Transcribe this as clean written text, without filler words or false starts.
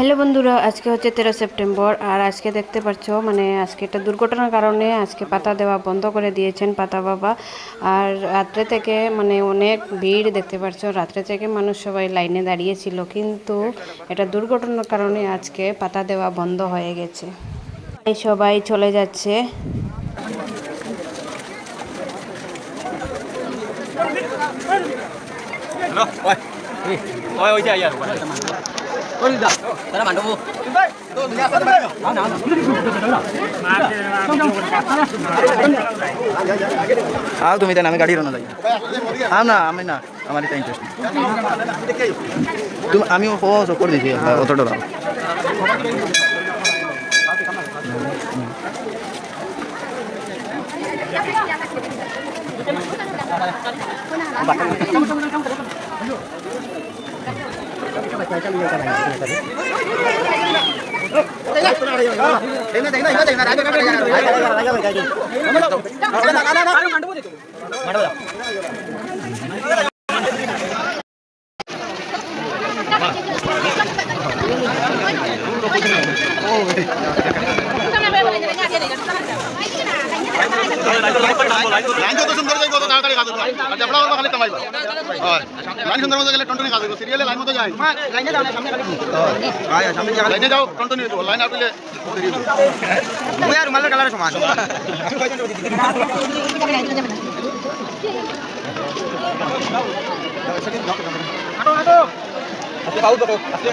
Hello বন্ধুরা, আজকে হচ্ছে 13 সেপ্টেম্বর। আর আজকে দেখতে পাচ্ছ আজকে একটা দুর্ঘটনার কারণে আজকে পাতা দেওয়া বন্ধ করে দিয়েছেন পাতা বাবা। আর রাত্রে থেকে অনেক ভিড় দেখতে পাচ্ছ, রাত্রে থেকে মানুষ সবাই লাইনে দাঁড়িয়েছিল, কিন্তু এটা দুর্ঘটনার কারণে আজকে পাতা দেওয়া বন্ধ হয়ে গেছে। এই সবাই চলে যাচ্ছে। তুমি দেন, আমি গাড়ি রানো যাই। না আমি না, আমার এটা ইন্টারেস্ট তুমি আমি করে দিচ্ছি অতটা দাম। লাইন যত সুন্দর যাই তত তাড়াতাড়ি কাজ হবে। আর জাবড়া করবা খালি তামাইবা। হয় লাইন সুন্দর মতো গেলে টন্টনি কাজ হবে। সিরিয়ালে লাইন মতো যায়। লাইনে যাও না, সামনে খালি। হয় সামনে যাও, লাইনে যাও, টন্টনি যাও। লাইন আপলে ওই আর মালের কালার সমান। হাঁটো হাঁটো আজকে পাউ তো আজকে